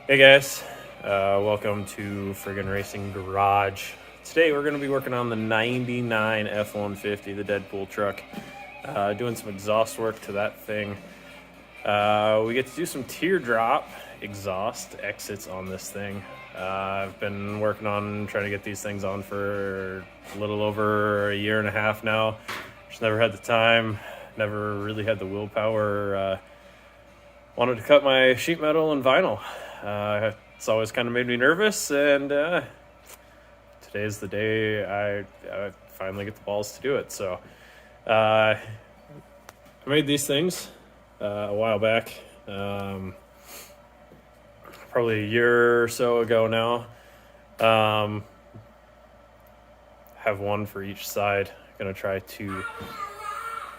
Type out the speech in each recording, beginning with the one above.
Hey guys, welcome to Friggin' Racing Garage. Today we're going to be working on the 99 F-150, the Deadpool truck. Doing some exhaust work to that thing. We get to do some teardrop exhaust exits on this thing. I've been working on trying to get these things on for a little over a year and a half now. Just never had the time, never really had the willpower. Wanted to cut my sheet metal and vinyl. It's always kind of made me nervous, and today's the day I finally get the balls to do it. So I made these things a while back, probably a year or so ago now. Have one for each side. Gonna try to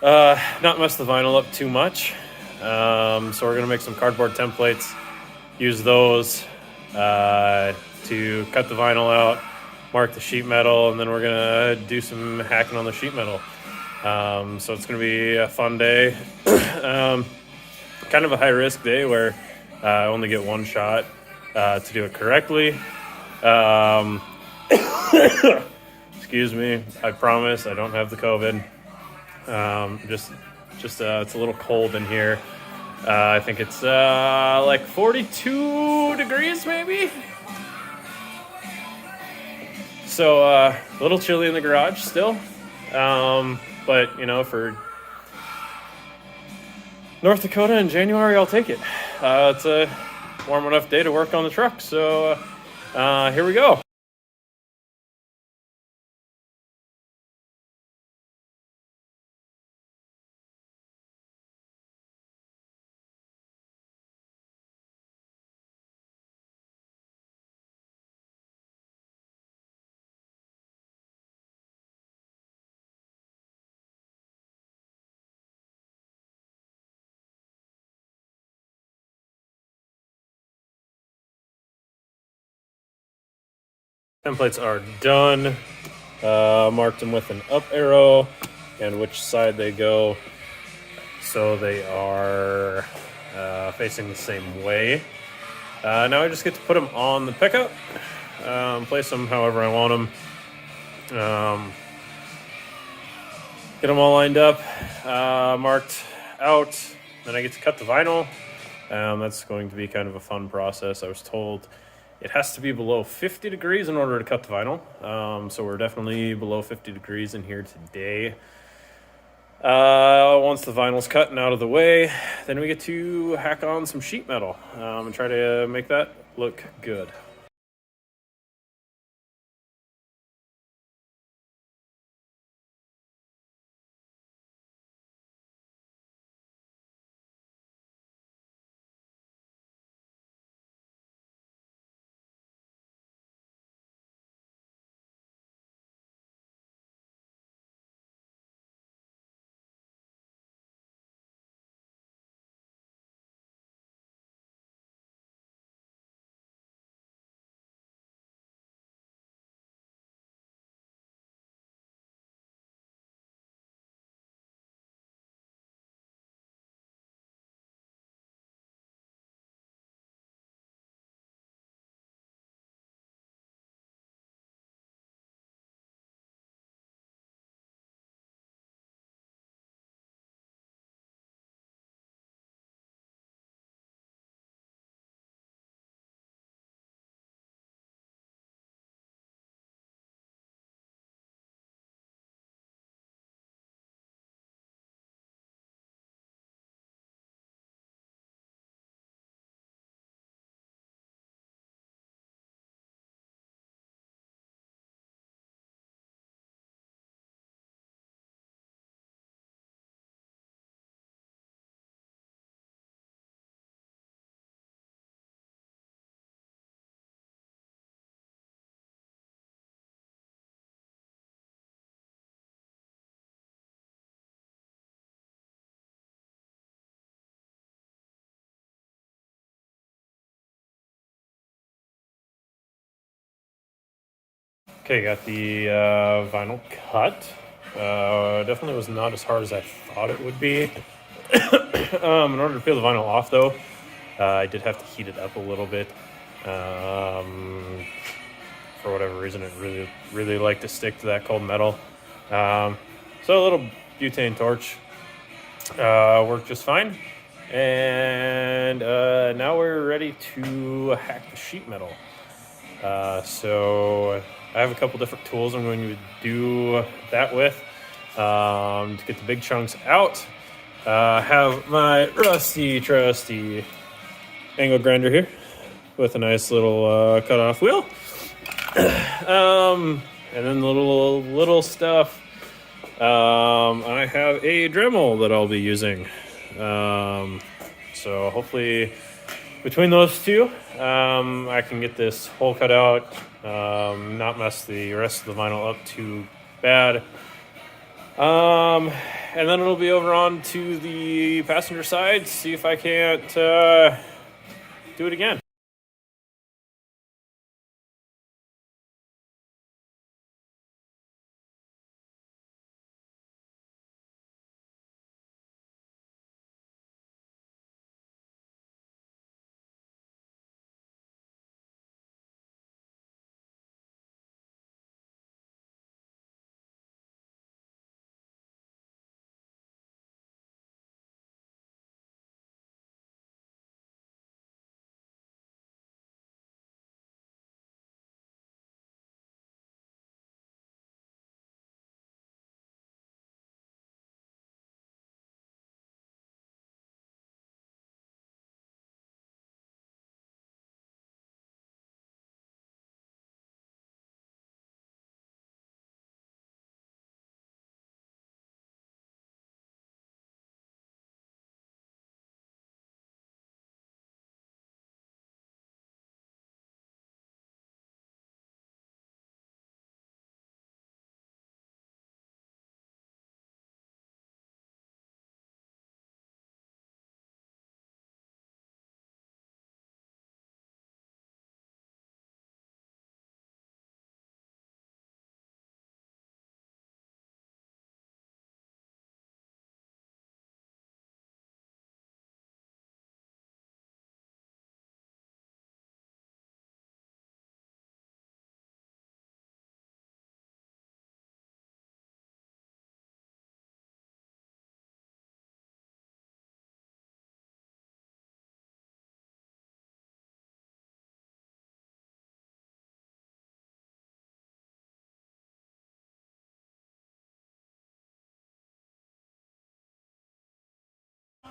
not mess the vinyl up too much. So we're gonna make some cardboard templates, use those to cut the vinyl out, mark the sheet metal, and then we're gonna do some hacking on the sheet metal. So it's gonna be a fun day. Kind of a high risk day where I only get one shot to do it correctly. Excuse me, I promise I don't have the COVID. Just it's a little cold in here. I think it's like 42 degrees maybe. So a little chilly in the garage still. But you know, for North Dakota in January, I'll take it. It's a warm enough day to work on the truck. So here we go. Templates are done. Marked them with an up arrow and which side they go, so they are facing the same way. Now I just get to put them on the pickup, place them however I want them, get them all lined up, marked out. Then I get to cut the vinyl. That's going to be kind of a fun process. I was told it has to be below 50 degrees in order to cut the vinyl. So we're definitely below 50 degrees in here today. Once the vinyl's cut and out of the way, then we get to hack on some sheet metal and try to make that look good. Okay, got the vinyl cut. Definitely was not as hard as I thought it would be. In order to peel the vinyl off, though, I did have to heat it up a little bit. For whatever reason, it really liked to stick to that cold metal. So a little butane torch worked just fine. And now we're ready to hack the sheet metal. So I have a couple different tools I'm going to do that with to get the big chunks out. Have my rusty, trusty angle grinder here with a nice little cut-off wheel. And then the little stuff. I have a Dremel that I'll be using. So hopefully between those two, I can get this hole cut out, not mess the rest of the vinyl up too bad. And then it'll be over on to the passenger side, see if I can't do it again.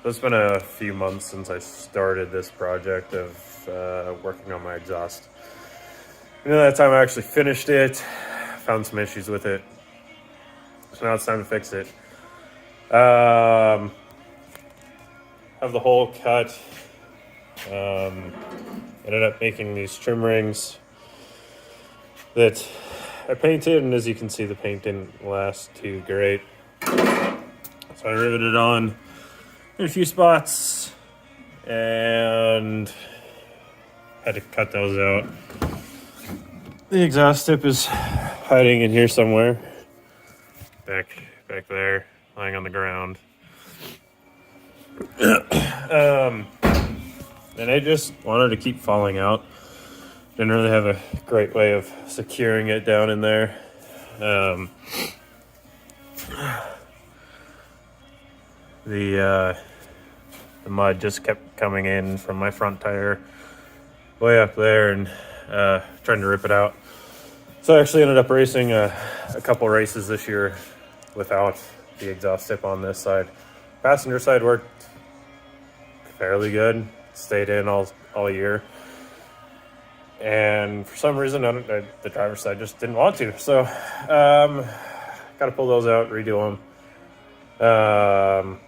So it's been a few months since I started this project of working on my exhaust. That time I actually finished it, found some issues with it, so now it's time to fix it. Have the hole cut. Ended up making these trim rings that I painted, and as you can see, the paint didn't last too great. So I riveted on in a few spots and had to cut those out. The exhaust tip is hiding in here somewhere. Back there, lying on the ground. And I just wanted to keep falling out. Didn't really have a great way of securing it down in there. The mud just kept coming in from my front tire way up there and trying to rip it out. So I actually ended up racing a couple races this year without the exhaust tip on this side. Passenger side worked fairly good, stayed in all year. And for some reason, the driver's side just didn't want to. So got to pull those out, redo them.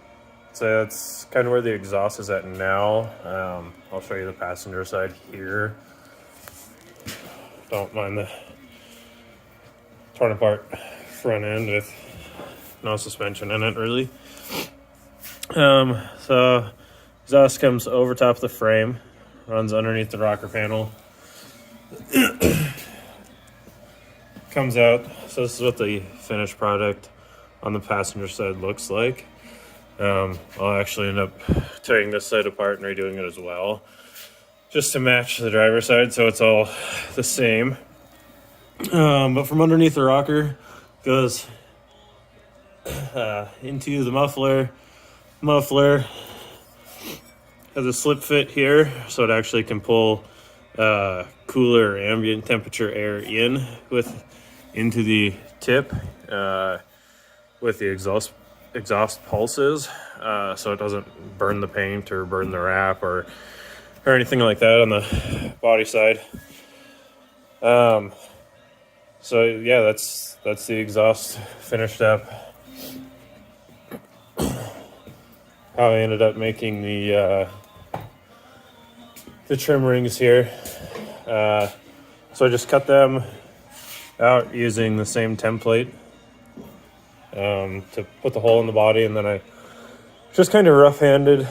So that's kind of where the exhaust is at now. I'll show you the passenger side here. Don't mind the torn apart front end with no suspension in it, really. So exhaust comes over top of the frame, runs underneath the rocker panel. Comes out. So this is what the finished product on the passenger side looks like. I'll actually end up tearing this side apart and redoing it as well. just to match the driver's side, so it's all the same. But from underneath the rocker goes into the muffler. Muffler has a slip fit here, so it actually can pull cooler ambient temperature air into the tip with the exhaust pulses, so it doesn't burn the paint or burn the wrap or anything like that on the body side. So yeah, that's the exhaust finished up. How I ended up making the trim rings here. So I just cut them out using the same template to put the hole in the body, and then I just kind of rough-handed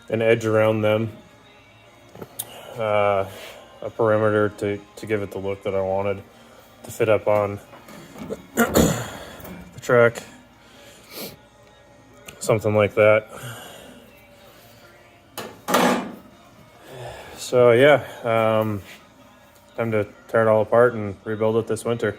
an edge around them, a perimeter to give it the look that I wanted to fit up on the truck, something like that. So yeah, time to tear it all apart and rebuild it this winter.